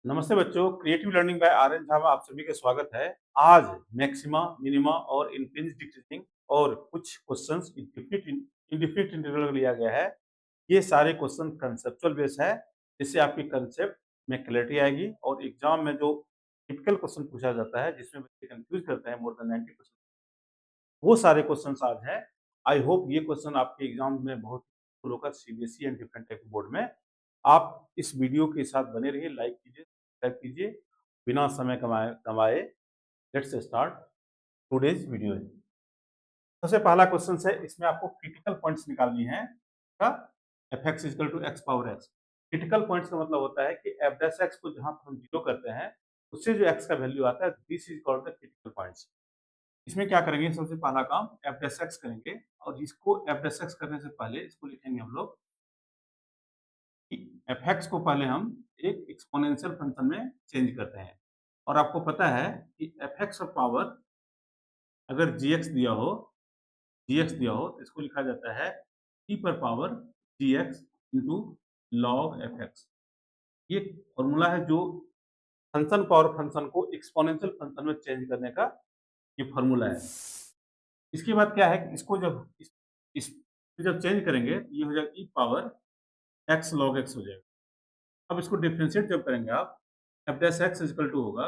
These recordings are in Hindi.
नमस्ते बच्चों, creative learning by R N Jha में आप सभी का स्वागत है। आज मैक्सिमा, मिनिमा और इनफिनिट डिक्रीजिंग और कुछ क्वेश्चंस इंडेफिनिट इंटीग्रल लिया गया है। ये सारे क्वेश्चन कंसेप्चुअल बेस है, जिससे आपकी कंसेप्ट में क्लैरिटी आएगी और एग्जाम में जो टिपिकल क्वेश्चन पूछा जाता है जिसमें बच्चे कंफ्यूज करते हैं मोर देन 90%, वो सारे क्वेश्चंस आज हैं। आई होप ये क्वेश्चन आपके एग्जाम में बहुत यूजफुल होगा, CBSE and different type board में। आप इस वीडियो के साथ बने रहिए, लाइक कीजिए, सब्सक्राइब कीजिए, बिना समय कमाए गंवाए। Let's start today's video. सबसे पहला क्वेश्चन है, इसमें आपको क्रिटिकल पॉइंट्स निकालनी है का f x is equal to x power x. Critical points का मतलब होता है कि एफ डैश एक्स को जहां पर हम जीरो करते हैं उससे जो एक्स का वैल्यू आता है, this is called the critical points. इसमें क्या करेंगे, सबसे पहला काम एफ डैश एक्स करेंगे और इसको एफ डैश एक्स करने से पहले इसको लिखेंगे हम लोग कि एफ एक्स को पहले हम एक एक्सपोनेंशियल फंक्शन में चेंज करते हैं। और आपको पता है कि एफ एक्स ऑफ पावर अगर जी एक्स दिया हो, तो इसको लिखा जाता है e पर power g x into log f x. ये फॉर्मूला है जो फंक्शन पावर फंक्शन को एक्सपोनेंशियल फंक्शन में चेंज करने का ये फॉर्मूला है। इसके बाद क्या है कि इसको जब इस जब चेंज करेंगे ये हो जाएगा e power x log x हो जाएगा। अब इसको डिफरेंशिएट जब करेंगे आप, f dash x equal to होगा,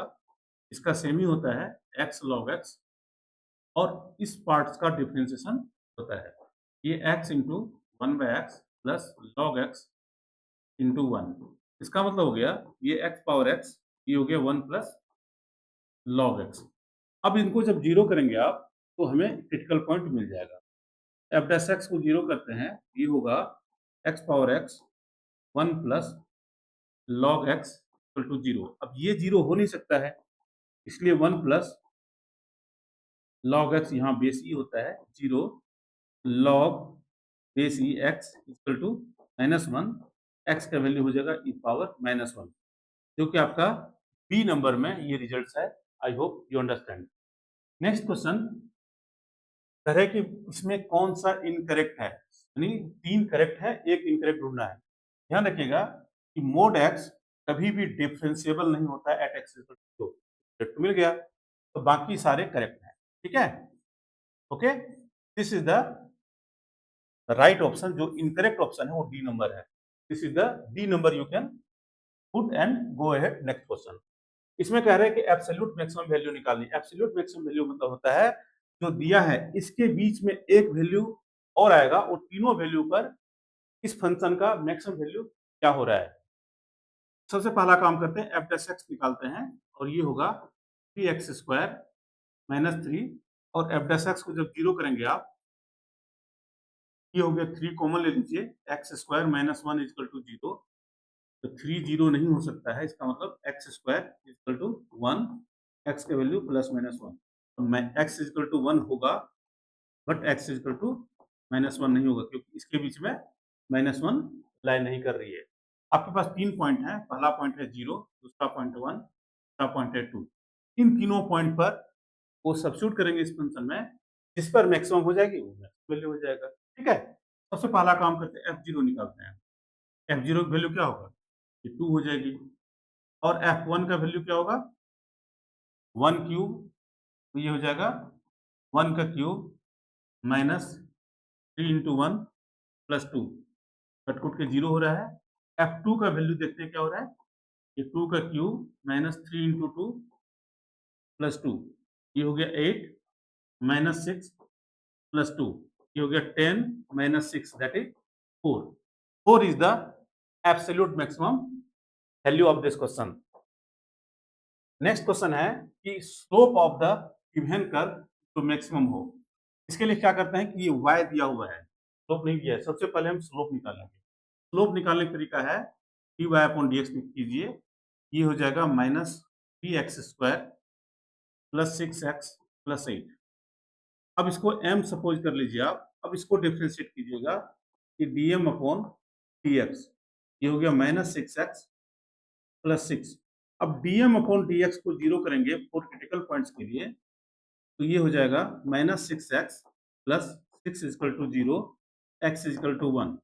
इसका सेम ही होता है एक्स लॉग एक्स, और इस पार्ट्स का डिफरेंशिएशन होता है ये x into one by x plus log x into one. इसका मतलब हो गया ये एक्स पावर एक्स, ये हो गया वन प्लस लॉग एक्स। अब इनको जब जीरो करेंगे आप तो हमें क्रिटिकल पॉइंट मिल जाएगा। एफ डैश एक्स को जीरो करते हैं, ये होगा x power x one plus log x equal to zero. अब ये जीरो हो नहीं सकता है, इसलिए वन प्लस लॉग एक्स यहाँ बेस ई होता है zero, log base e x equal to minus one. X का वैल्यू हो जाएगा ई पावर माइनस वन, जो कि आपका बी नंबर में ये रिजल्ट है। आई hope you understand. Next question कह रहे कि इसमें कौन सा इनकरेक्ट है, यानी तीन करेक्ट है, एक इनकरेक्ट ढूंढना है। ध्यान रखिएगा कि मोड एक्स कभी भी डिफरेंशिएबल नहीं होता है एट एक्स इक्वल टू। मिल गया तो बाकी सारे करेक्ट हैं, ठीक है। Okay, this is the right option. जो इनकरेक्ट ऑप्शन है वो डी नंबर है। This is the D number you can put and go ahead. Next question, इसमें कह रहे हैं कि एब्सोल्यूट मैक्सिमम वैल्यू निकालनी। एब्सोल्यूट मैक्सिमम वैल्यू मतलब होता है जो दिया है इसके बीच में एक वैल्यू और आएगा और तीनों वैल्यू पर इस फंक्शन का मैक्सिमम वैल्यू क्या हो रहा है। सबसे पहला काम करते हैं, एफ डैश एक्स निकालते हैं और ये होगा three x square minus three, और एफ डैश एक्स को जब जीरो करेंगे आप, ये हो गया थ्री कॉमन ले लीजिए, x square minus one is equal to zero. तो थ्री जीरो नहीं हो सकता है, इसका मतलब x square is equal to one, x का वैल्यू प्लस माइनस वन। तो एक्स इजकल टू वन होगा, but x is equal to minus one नहीं होगा क्योंकि इसके बीच में माइनस वन लाइन नहीं कर रही है। आपके पास तीन पॉइंट है, पहला पॉइंट है जीरो, दूसरा पॉइंट वन, तीसरा पॉइंट है टू। इन तीनों पॉइंट पर वो सब्स्टिट्यूट करेंगे इस फंक्शन में, जिस पर मैक्सिमम हो जाएगी वो मैक्सिमम वैल्यू हो जाएगा, ठीक है। सबसे पहला काम करते हैं, एफ जीरो निकालते हैं। एफ जीरो की वैल्यू क्या होगा, ये टू हो जाएगी, और एफ वन का वैल्यू क्या होगा, वन क्यूब, तो ये हो जाएगा वन का cube minus three into one plus two, कटकुट के जीरो हो रहा है। एफ टू का वैल्यू देखते हैं क्या हो रहा है, ये टू का cube minus three into two plus two, ये हो गया eight minus six plus two, ये हो गया ten minus six, that is four. Four is the absolute maximum value of this question. Next question है कि slope of the given curve जो मैक्सिमम हो। इसके लिए क्या करते हैं कि ये y दिया हुआ है, स्लोप नहीं दिया है। सबसे पहले हम स्लोप निकालेंगे। स्लोप निकालने का तरीका है d y upon d x कीजिए, ये हो जाएगा minus three x square plus six x plus eight. अब इसको m सपोज कर लीजिए आप, अब इसको डिफ्रेंशिएट कीजिएगा कि d m upon d x, ये हो गया minus six x plus six. अब d m upon d x को जीरो करेंगे फोर क्रिटिकल पॉइंट्स के लिए, तो ये हो जाएगा minus six x plus six equal to zero, x is equal to one.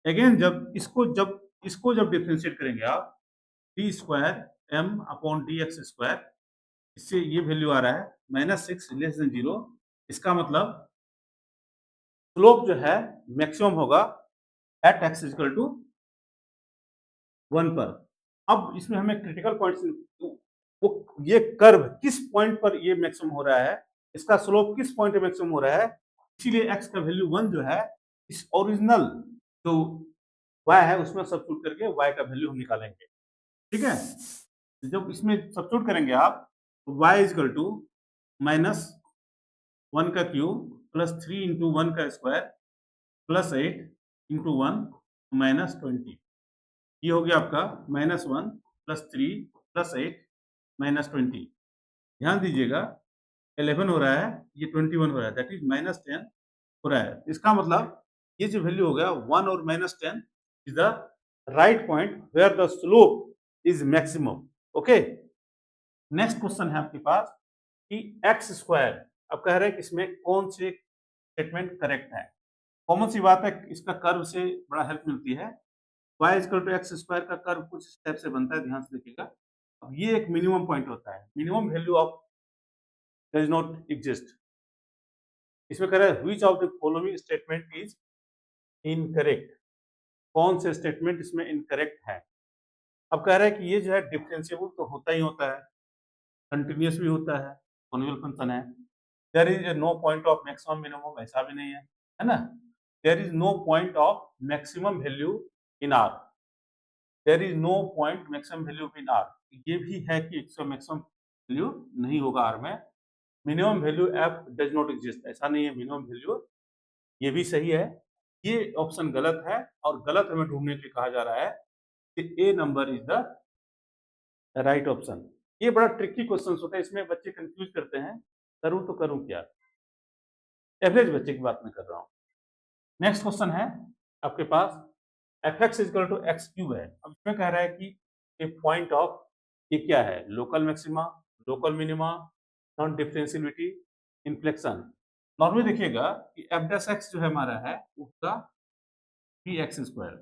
Again जब इसको जब डिफ्रेंशिएट करेंगे आप, d square m upon d x square, इससे ये वैल्यू आ रहा है -6 लेस देन 0। इसका मतलब स्लोप जो है मैक्सिमम होगा एट एक्स इक्वल टू 1 पर। अब इसमें हमें क्रिटिकल पॉइंट्स, वो ये कर्व किस पॉइंट पर ये मैक्सिमम हो रहा है, इसका स्लोप किस पॉइंट पे मैक्सिमम हो रहा है, इसीलिए एक्स का वैल्यू 1 जो है इस ओरिजिनल जो y है उसमें सब्स्टिट्यूट करके y का वैल्यू हम निकालेंगे। ठीक है, जब इसमें सब्स्टिट्यूट करेंगे आप तो y इक्वल टू -1 का क्यूब प्लस 3 इंटू 1 का स्क्वायर प्लस 8 इंटू 1 -20। ये हो गया आपका -1 प्लस 3 प्लस 8 -20। ध्यान दीजिएगा 11 हो रहा है, ये 21 हो रहा है, दैट इज -10 हो रहा है। इसका मतलब ये जो वैल्यू हो गया 1 और -10 is the right point where the slope is maximum. Okay, next question है आपके पास कि एक्स स्क्वायर, अब कह रहे हैं कि इसमें कौन से स्टेटमेंट करेक्ट है। कॉमन सी बात है, इसका कर्व से बड़ा हेल्प मिलती है। y equal to x square का कर्व कुछ स्टेप से बनता है, ध्यान से देखिएगा। अब ये एक मिनिमम पॉइंट होता है, minimum value of does not exist. इसमें कह रहा है which of the following statement is incorrect, कौन से स्टेटमेंट इसमें इनकरेक्ट है। अब कह रहा है कि ये जो है डिफरेंशिएबल तो होता ही होता है, कंटिन्यूअस भी होता है, कॉन्वोल्यूशन फंक्शन है। There is no point of maximum minimum, ऐसा भी नहीं है ना। There is no point of maximum value in R, there is no point maximum value in R. ये भी है कि इसका मैक्सिमम वैल्यू नहीं होगा आर में। Minimum value F does not exist, ऐसा नहीं है मिनिमम वैल्यू, ये भी सही है। ये ऑप्शन गलत है और गलत हमें ढूंढने के लिए कहा जा रहा है कि a number is the right option. ये बड़ा ट्रिकी क्वेश्चन होता है, इसमें बच्चे कंफ्यूज करते हैं, करूं तो करूं क्या। एवरेज बच्चे की बात मैं कर रहा हूँ। नेक्स्ट क्वेश्चन है आपके पास f x is equal to x cube है। अब इसमें कह रहा है कि ए पॉइंट ऑफ, ये क्या है, local maxima, local minima, non differentiability, inflection. Normally देखिएगा कि एफ डैश एक्स जो है हमारा है उसका पी एक्स स्क्वायर,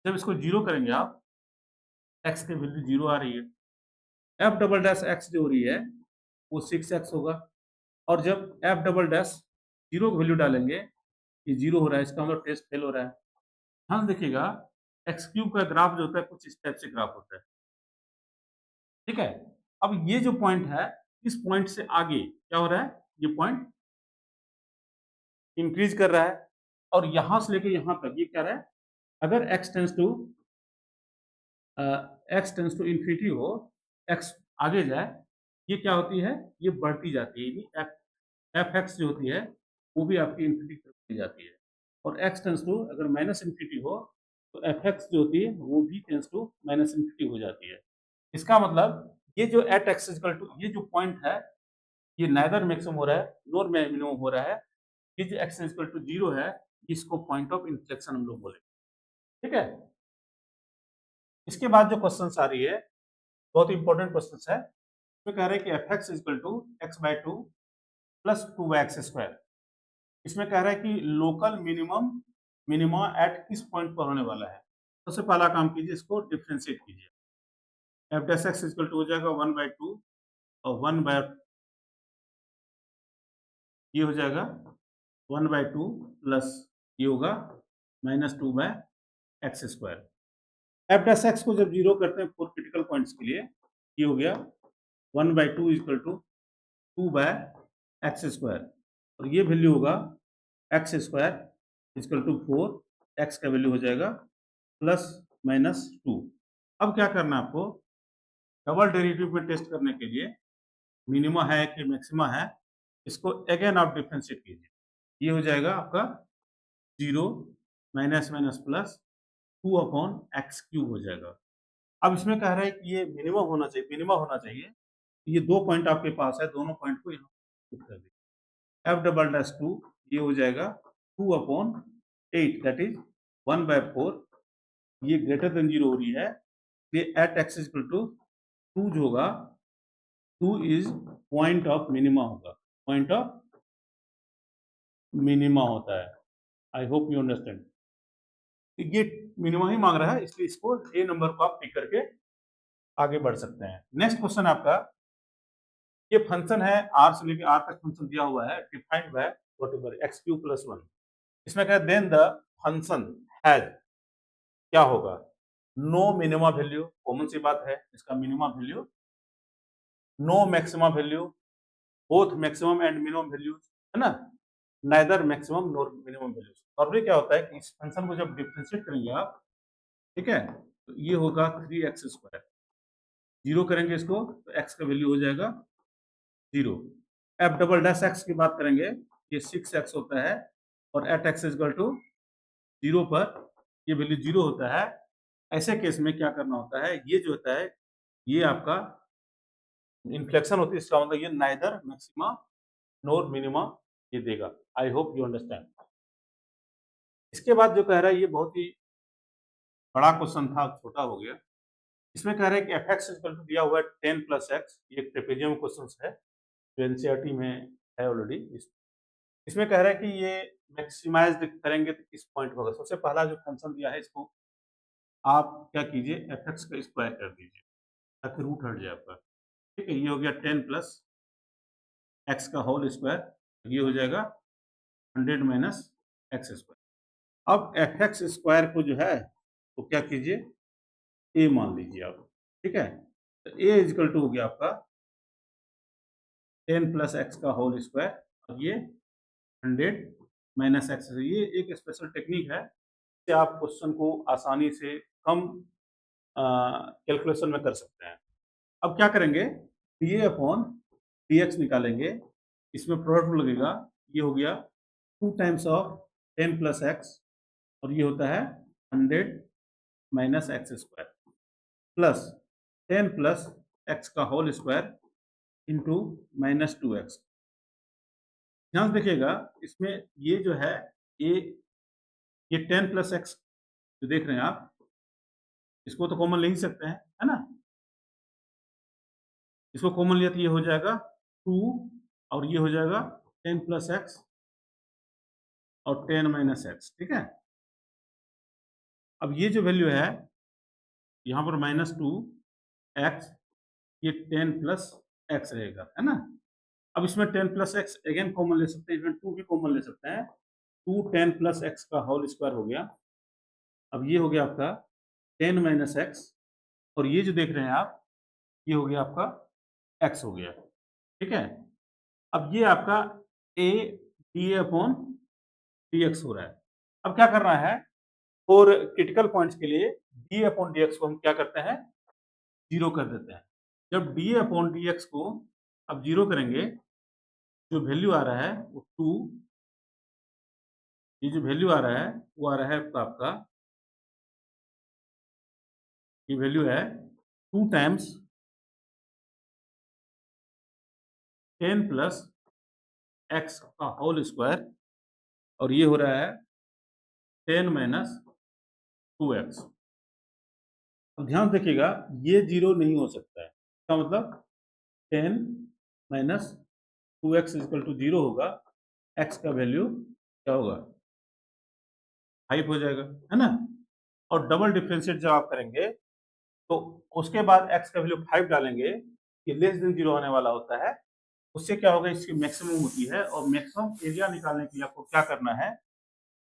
जब इसको जीरो करेंगे आप, एक्स की वैल्यू जीरो आ रही है। एफ डबल डैश एक्स जो हो रही है वो 6x होगा, और जब एफ डबल डैश जीरो की वैल्यू डालेंगे, ये जीरो हो रहा है, इसका मतलब टेस्ट फेल हो रहा है। हाँ देखिएगा एक्स क्यूब का ग्राफ जो होता है कुछ इस टाइप से ग्राफ होता है। ठीक है, अब ये जो पॉइंट है, इस पॉइंट से आगे क्या हो रहा है, ये पॉइंट इंक्रीज कर रहा है, और यहां से लेके यहां तक ये क्या रहा है, अगर एक्स टेंस टू इंफिनिटी हो, एक्स आगे जाए, ये क्या होती है, ये बढ़ती जाती है। एफ एक्स जो होती है वो भी आपकी इंफिनिटी की तरफ चली जाती है, और एक्स टेंस टू अगर माइनस इंफिनिटी हो तो एफ एक्स जो होती है वो भी टेंस टू माइनस इंफिनिटी हो जाती है। इसका मतलब ये जो एट एक्स इक्वल टू, ये जो पॉइंट है ये नाइदर मैक्सिमम हो रहा है नॉर मिनिमम हो रहा है। ये जो एक्स इक्वल टू जीरो है, इसको पॉइंट ऑफ इन्फ्लेक्शन हम लोग बोले। ठीक है, इसके बाद जो क्वेश्चन आ रही है बहुत इंपॉर्टेंट क्वेश्चन है। इसमें कह रहे हैं कि f x equal to x by two plus two by x square. इसमें कह रहा है कि लोकल मिनिमम मिनिमा एट किस पॉइंट पर होने वाला है। सबसे पहला काम कीजिए, इसको डिफ्रेंशिएट कीजिए। F dash x equal to हो जाएगा 1/2 और 1 बाय, ये हो जाएगा 1/2 प्लस ये होगा -2 by x square. F dash x को जब जीरो करते हैं फोर क्रिटिकल पॉइंट्स के लिए, ये हो गया 1/2 equal to 2 by x square, और ये वैल्यू होगा x square equal to 4, x का वैल्यू हो जाएगा प्लस -2। अब क्या करना है आपको, डबल डेरिवेटिव में टेस्ट करने के लिए मिनिमा है कि मैक्सिमा है, इसको अगेन आप डिफरेंशिएट कीजिए। ये हो जाएगा आपका 0 minus minus plus 2 upon x cube हो जाएगा। अब इसमें कह रहा है कि ये मिनिमम होना चाहिए, मिनिमा होना चाहिए। ये दो पॉइंट आपके पास है, दोनों पॉइंट को यहाँ पुट कर दीजिए। एफ डबल डैश 2 ये हो जाएगा 2 अपॉन 8 दैट इज 1/4। ये ग्रेटर देन 0 हो रही है, ये एट एक्स इक्वल टू 2 जो होगा, 2 इज पॉइंट ऑफ मिनिमा होगा, पॉइंट ऑफ मिनिमा होता है। आई होप यू अंडरस्टैंड। ये मिनिमा ही मांग रहा है, इसलिए इसको ए नंबर को आप टिक करके आगे बढ़ सकते हैं। नेक्स्ट क्वेश्चन आपका, ये फंक्शन है आर से लेके आर तक फंक्शन दिया हुआ है, defined by whatever x cube plus 1। इसमें क्या है, देन द फंक्शन हैज, क्या होगा, नो मिनिमम वैल्यू, कॉमन सी बात है, इसका minimum value, no maximum value, both maximum and minimum values, है ना, neither maximum nor minimum values. Normally क्या होता है कि इस फंक्शन को जब डिफरेंशिएट करेंगे आप, ठीक है, तो ये होगा 3x², जीरो करेंगे इसको तो x का वैल्यू हो जाएगा 0। एफ डबल डैश एक्स की बात करेंगे, ये 6x होता है, और एट एक्स इक्वल टू 0 पर ये वैल्यू 0 होता है। ऐसे केस में क्या करना होता है, ये जो होता है ये आपका इन्फ्लेक्शन होती है, इसका मतलब ये नाइदर मैक्सिमा नोर मिनिमा ये देगा। आई होप यू अंडरस्टैंड। इसके बाद जो कह रहा है ये बहुत ही बड़ा क्वेश्चन था, छोटा हो गया। इसमें कह रहे हैं कि एफ एक्स इक्वल टू दिया हुआ है 10 प्लस एक्स, ये एक ट्रेपेजियम क्वेश्चन है जो एनसीईआरटी में है ऑलरेडी। इसमें कह रहा है कि ये मैक्सिमाइज करेंगे तो किस पॉइंट होगा। सबसे पहला जो फंक्शन दिया है इसको आप क्या कीजिए, एफ एक्स का स्क्वायर कर दीजिए ताकि रूट हट जाए आपका। ठीक है, ये हो गया 10 प्लस एक्स का होल स्क्वायर, ये हो जाएगा 100 माइनस एक्स स्क्वायर। अब एफ एक्स स्क्वायर को जो है तो क्या कीजिए, ए मान लीजिए आप। ठीक है, तो ए इजकल टू हो गया आपका 10 प्लस एक्स का होल स्क्वायर, और ये 100 माइनस एक्स। ये एक स्पेशल टेक्निक है कि आप क्वेश्चन को आसानी से कम कैलकुलेशन में कर सकते हैं। अब क्या करेंगे, डी अपॉन डी एक्स निकालेंगे, इसमें प्रोडक्ट लगेगा, ये हो गया 2 टाइम्स ऑफ 10 प्लस एक्स, और ये होता है 100 minus x square plus 10 plus x का whole square into minus 2x। ध्यान देखिएगा इसमें ये जो है ये 10 प्लस एक्स जो देख रहे हैं आप, इसको तो कॉमन ले ही सकते हैं, है ना। इसको कॉमन लिया तो ये हो जाएगा 2, और ये हो जाएगा 10 प्लस एक्स और 10 माइनस एक्स। ठीक है, अब ये जो वैल्यू है यहाँ पर -2x, ये 10 प्लस एक्स रहेगा, है ना। अब इसमें 10 प्लस एक्स अगेन कॉमन ले सकते हैं, इसमें 2 भी कॉमन ले सकते हैं। 2 10 प्लस एक्स का होल स्क्वायर हो गया। अब ये हो गया आपका 10 माइनस एक्स, और ये जो देख रहे हैं आप ये हो गया आपका एक्स हो गया। ठीक है, अब ये आपका A D upon d x हो रहा है। अब क्या करना है, और क्रिटिकल पॉइंट्स के लिए डी अपॉन डी एक्स को हम क्या करते हैं, 0 कर देते हैं। जब डी अपॉन डी एक्स को अब 0 करेंगे, जो वैल्यू आ रहा है वो 2, ये जो वैल्यू आ रहा है वो आ रहा है आपका, ये वैल्यू है 2 टाइम्स 10 प्लस एक्स का होल स्क्वायर, और ये हो रहा है 10 माइनस 2x। अब ध्यान देखिएगा ये 0 नहीं हो सकता है, इसका मतलब 10 माइनस 2x इक्वल टू 0 होगा, x का वैल्यू क्या होगा, 5 हो जाएगा, है ना। और डबल डिफरेंशिएट जब आप करेंगे तो उसके बाद x का वैल्यू 5 डालेंगे, ये लेस देन 0 आने वाला होता है। उससे क्या होगा, इसकी मैक्सिमम होती है, और मैक्सिमम एरिया निकालने के लिए आपको क्या करना है,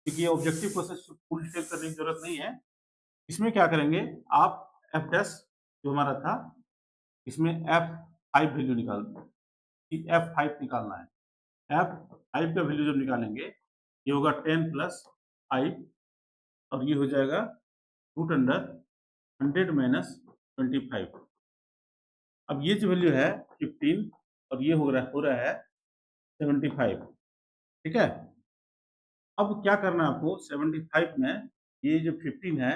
क्योंकि ये ऑब्जेक्टिव प्रोसेस फुल डिटेल करने की जरूरत नहीं है। इसमें क्या करेंगे आप, एफ डैश जो हमारा था, इसमें F5 वैल्यू निकाल F5 निकालना है। F5 का वैल्यू जब निकालेंगे ये होगा 10 प्लस 5, और ये हो जाएगा रूट अंडर 100 माइनस 25। अब ये जो वैल्यू है 15, और ये हो रहा है 75। ठीक है, अब क्या करना है आपको, 75 में ये जो 15 है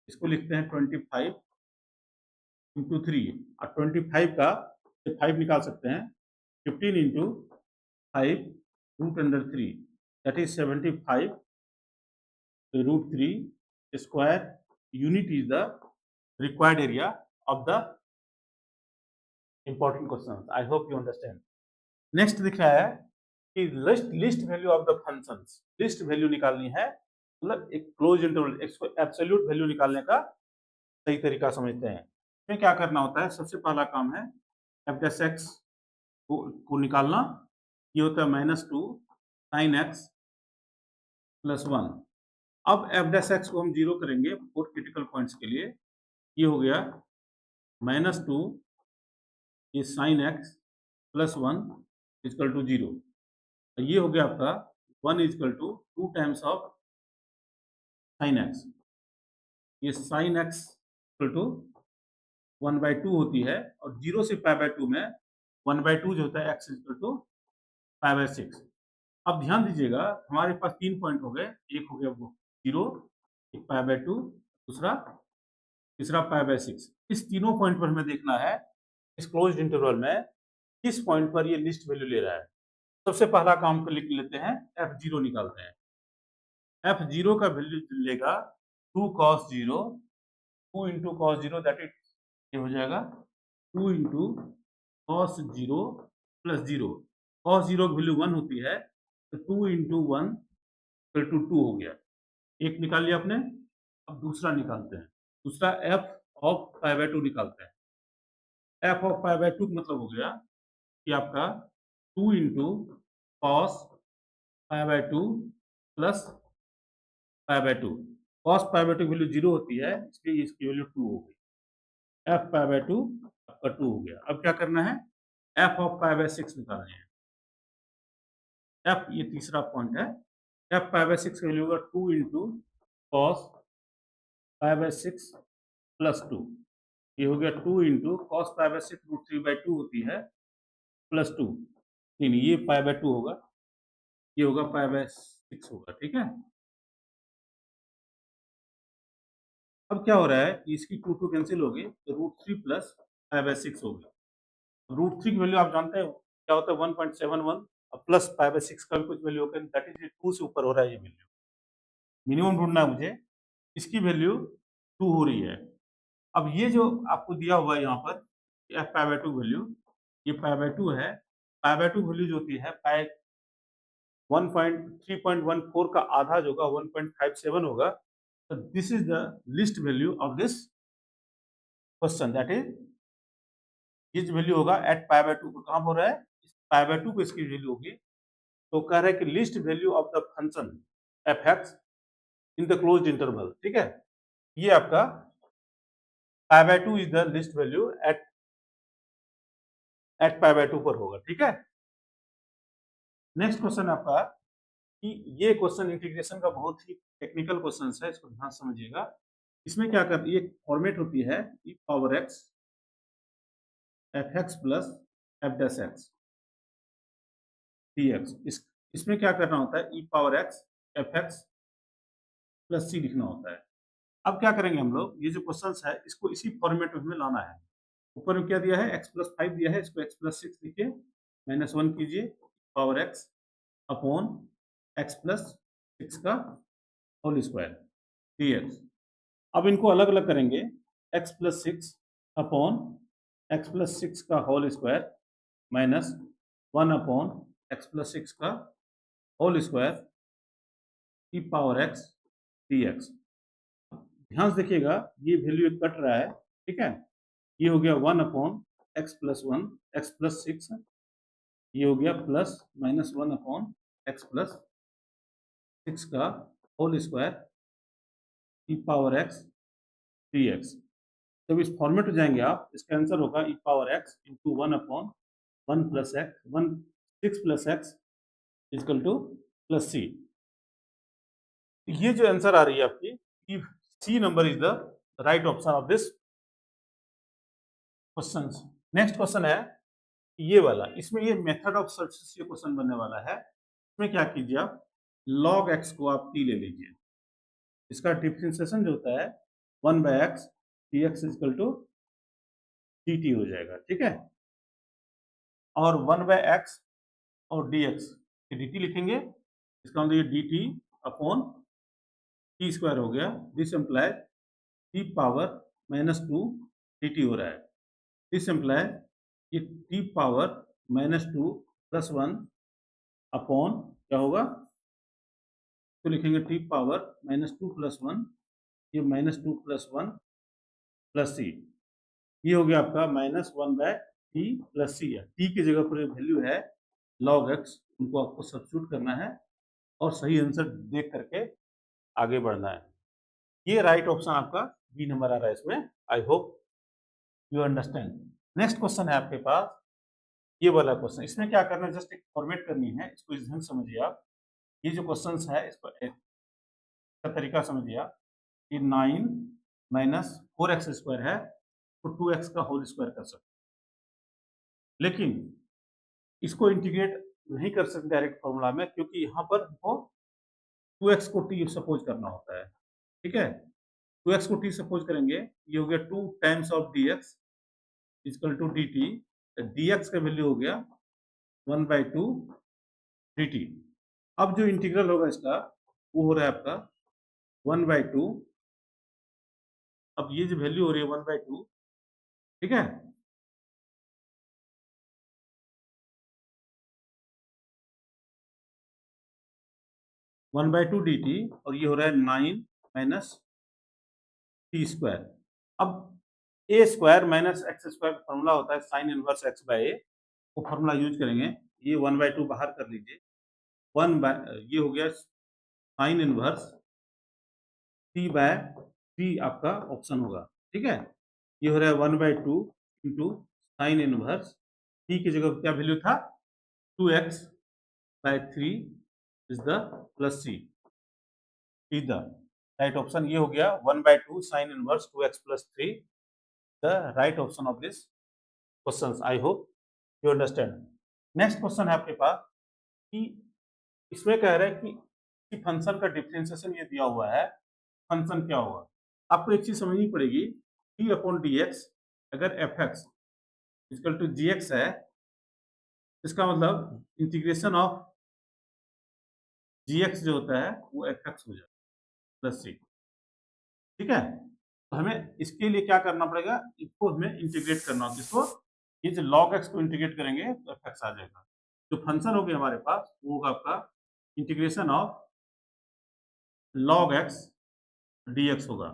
इसको लिखते हैं 25 इंटू 3, और 25 का 5 निकाल सकते हैं, 15 into 5 root under 3, that is 75 root 3 square unit is the required area of the important question. I hope you understand. Next दिख रहा है कि least value of the functions, least value निकालनी है, मतलब एक क्लोज इंटरवल, इसको एब्सोल्यूट वैल्यू निकालने का सही तरीका समझते हैं। इसमें क्या करना होता है, सबसे पहला काम है एफ डैश एक्स को निकालना। ये होता है -2 sin x + 1। अब एफ डैश एक्स को हम 0 करेंगे 4 क्रिटिकल पॉइंट्स के लिए। ये हो गया -2 ये sin x + 1 = 0। ये हो गया आपका 1 = 2 टाइम्स ऑफ sin x। ये sin x = 1/2 होती है और 0 से π/2 में 1/2 जो होता है x = π/6। अब ध्यान दीजिएगा हमारे पास 3 पॉइंट हो गए, एक हो गया वो 0, एक π/2, दूसरा तीसरा π/6। इस तीनों पॉइंट पर हमें देखना है इस क्लोज्ड इंटरवल में किस पॉइंट पर ये लिस्ट वैल्यू ले रहा है। सबसे पहला काम को लिख लेते हैं, f0 निकालते हैं। f0 का वैल्यू लेगा 2 cos 0, 2 into cos 0 that is ये हो जाएगा 2 into cos 0 plus 0। cos 0 की वैल्यू 1 होती है तो 2 into 1 = 2 हो गया। एक निकाल लिया आपने। अब दूसरा निकालते हैं। दूसरा f of π/2 निकालते हैं। f of π/2 का मतलब हो गया कि आपका 2 into cos π/2 plus π/2। cos π/2 की वैल्यू 0 होती है इसलिए इसकी वैल्यू 2 हो गई। f π/2 आपका 2 हो गया। अब क्या करना है, f of π/6 निकालना है। f ये तीसरा पॉइंट है। f π/6 का वैल्यू होगा 2 into cos π/6 plus 2। ये हो गया 2 into cos π/6 √3/2 होती है प्लस 2। नहीं ये π/2 होगा, ये होगा π/6 होगा, ठीक है। अब क्या हो रहा है कि इसकी 2 कैंसिल हो गई तो √3 प्लस π/6 हो गया। √3 की वैल्यू आप जानते हो क्या होता है 1.71 और प्लस π/6 का भी कुछ वैल्यू होगा दैट इज 2 से ऊपर हो रहा है ये वैल्यू। मिनिमम ढूंढना है मुझे, इसकी वैल्यू 2 हो रही है। अब ये जो आपको दिया हुआ है यहाँ पर f π/2 वैल्यू, ये π/2 है। π/2 वैल्यू जो होती है 3.14 का आधा जो होगा 1.57 होगा। तो this is the least value of this question that is ये जो वैल्यू होगा एट π/2 को कहाँ पर है, π/2 को इसकी वैल्यू होगी। तो कह रहा है कि least value of the function f(x) in the closed interval, ठीक है। ये आपका π/2 is the least value at π/2 पर होगा, ठीक है। नेक्स्ट क्वेश्चन आपका कि ये क्वेश्चन इंटीग्रेशन का बहुत ही टेक्निकल क्वेश्चन है, इसको ध्यान समझिएगा। इसमें क्या कर ये फॉर्मेट होती है e⁻x f(x) plus f'(x) dx। इसमें क्या करना होता है e⁻x f(x) plus c लिखना होता है। अब क्या करेंगे हम लोग, ये जो क्वेश्चन है इसको इसी फॉर्मेट में हमें लाना है। ऊपर में क्या दिया है x + 5 दिया है, इसको x + 6 लिखिए, -1 कीजिए (x) अपॉन x + 6 का होल स्क्वायर dx। अब इनको अलग-अलग करेंगे, x + 6 अपॉन x + 6 का whole square minus 1 upon x + 6 का होल स्क्वायर e⁻x dx। ध्यान से देखिएगा ये वैल्यू कट रहा है, ठीक है। ये हो गया 1 अपॉन x + 1 x + 6, ये हो गया प्लस -1 अपॉन x + 6 का होल स्क्वायर e⁻x dx। जब इस फॉर्मेट में जाएंगे आप, इसका आंसर होगा e⁻x into 1 upon 1 + x 1 6 + x + c। ये जो आंसर आ रही है आपकी C number is the right option of this question. Next question है ये वाला, इसमें ये मेथड ऑफ सर्च से क्वेश्चन बनने वाला है। इसमें क्या कीजिए आप log x को आप t ले लीजिए, इसका डिफरेंशिएशन जो होता है 1/x dx = dt हो जाएगा, ठीक है। और 1/x और dx ये dt लिखेंगे, इसका मतलब ये dt अपॉन t स्क्वायर हो गया। दिस इम्प्लाइज t⁻−2 dt हो रहा है। दिस इम्प्लाइज ये t⁻−2 + 1 अपॉन क्या होगा, तो लिखेंगे t⁻−2 + 1, ये -2 + 1 + c। ये हो गया आपका -1/t प्लस सी है। t की जगह पर वैल्यू है log x, उनको आपको सब्स्टिट्यूट करना है और सही आंसर देख करके आगे बढ़ना है। ये राइट ऑप्शन आपका बी नंबर आ रहा है इसमें। आई hope you understand. Next question है आपके पास ये वाला क्वेश्चन। इसमें क्या करना है, जस्ट एक फॉर्मेट करनी है, इसको इस ढंग समझिए आप। ये जो क्वेश्चंस है इसको इसका तरीका समझिए आप कि 9 माइनस 4x² है तो 2x का होल स्क्वायर कर सकते, लेकिन इसको इंटीग्रेट नहीं कर सकते डायरेक्ट फॉर्मूला में, क्योंकि यहाँ पर हमको 2x को t सपोज करना होता है। ठीक है, 2x को t सपोज करेंगे, ये हो गया 2 times of dx equal to dt। dx का वैल्यू हो गया 1/2 dt। अब जो इंटीग्रल होगा इसका वो हो रहा है आपका 1/2। अब ये जो वैल्यू हो रही है 1/2, ठीक है, one by two D T, और ये हो रहा है 9 माइनस टी स्क्वायर। अब a square minus x square formula होता है sine inverse x by a, वो फॉर्मूला यूज करेंगे। ये 1/2 बाहर कर लीजिए, ये हो गया sine inverse t by t, आपका ऑप्शन होगा। ठीक है, ये हो रहा है 1/2 इंटू साइन इनवर्स टी की जगह क्या वैल्यू था 2x/3 is the plus C is the right option. ये हो गया 1/2 sine inverse 2x plus 3, the right option of this question. I hope you understand. Next question है आपके पास कि इसमें कह रहा है कि फंक्शन का डिफरेंशिएशन ये दिया हुआ है, फंक्शन क्या होगा। आपको एक चीज समझनी पड़ेगी, d/dx अगर fx इक्वल टू gx है, इसका मतलब इंटीग्रेशन ऑफ gx जो होता है वो fx हो जाए प्लस सी। ठीक है, तो हमें इसके लिए क्या करना पड़ेगा, इसको हमें इंटीग्रेट करना होगा। किसको, ये जो log x को इंटीग्रेट करेंगे तो fx आ जाएगा। जो फंक्शन हो गया हमारे पास वो होगा आपका integration of log x dx होगा।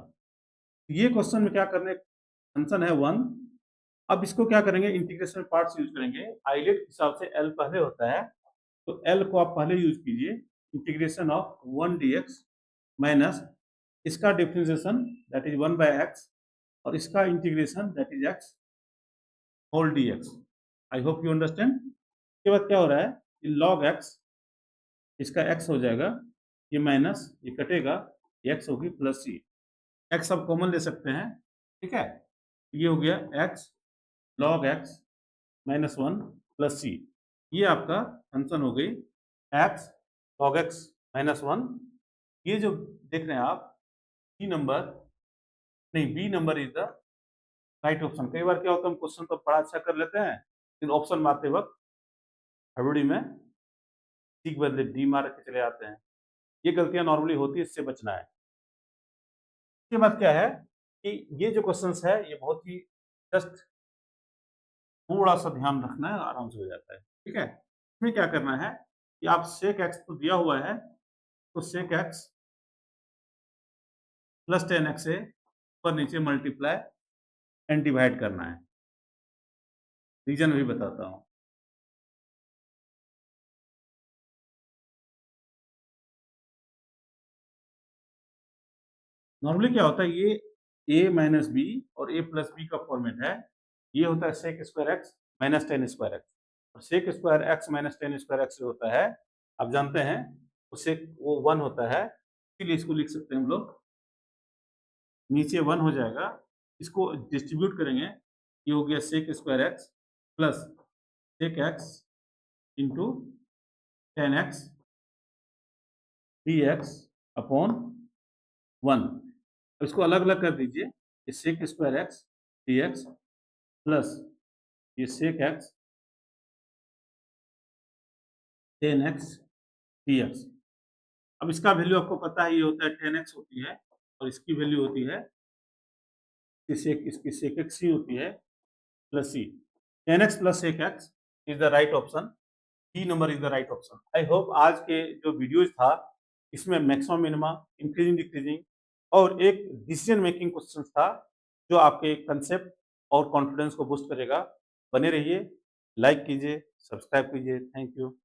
ये क्वेश्चन में क्या करने, फंक्शन है 1। अब इसको क्या करेंगे, इंटीग्रेशन पार्ट्स यूज करेंगे। आइलेट के हिसाब से l पहले होता है, तो l को आप पहले यूज कीजिए। इंटीग्रेशन ऑफ 1 dx माइनस इसका डिफरेंशिएशन दैट इज 1/x और इसका integration that is x whole dx। I hope you understand. इसके बाद क्या हो रहा है, log x, इसका x हो जाएगा, ये माइनस ये कटेगा, ये x होगी प्लस सी। x आप कॉमन ले सकते हैं। ठीक है, ये हो गया x log x minus 1 plus c. ये आपका फंक्शन हो गई x log x माइनस 1। ये जो देख रहे हैं आप सी नंबर नहीं, B number is the right option. कई बार क्या होता है, हम क्वेश्चन तो बड़ा अच्छा कर लेते हैं, लेकिन ऑप्शन मारते वक्त हड़बड़ी में सी के बदले डी मार के चले आते हैं। ये गलतियां नॉर्मली होती है, इससे बचना है। इसके बाद क्या है कि ये जो क्वेश्चंस है ये बहुत ही जस्ट थोड़ा सा ध्यान रखना है, आराम से हो जाता है। ठीक है, इसमें क्या करना है कि आप सेक एक्स तो दिया हुआ है, तो सेक एक्स प्लस 10x से ऊपर नीचे मल्टीप्लाई एंड डिवाइड करना है। रीजन भी बताता हूं। नॉर्मली क्या होता है, ये a माइनस बी और a प्लस बी का फॉर्मेट है। ये होता है sec square x minus 10 square x, और sec square x minus 10 square x होता है, आप जानते हैं उससे वो 1 होता है, इसलिए इसको लिख सकते हैं हम लोग, नीचे 1 हो जाएगा। इसको डिस्ट्रीब्यूट करेंगे, ये हो गया sec square x plus sec x into 10x dx upon 1। इसको अलग अलग कर दीजिए, ये sec square x dx plus ये सेक एक्स 10x dx। अब इसका वैल्यू आपको पता है, ये होता है 10x होती है, और इसकी वैल्यू होती है इसकी सेक एक्स ही होती है plus C. 10x plus sec x is the right option, D number is the right option. I hope आज के जो वीडियोज था इसमें मैक्सिमम मिनिमा, इंक्रीजिंग डिक्रीजिंग और एक डिसीजन मेकिंग क्वेश्चन था, जो आपके कंसेप्ट और कॉन्फिडेंस को बूस्ट करेगा। बने रहिए, लाइक कीजिए, सब्सक्राइब कीजिए। Thank you.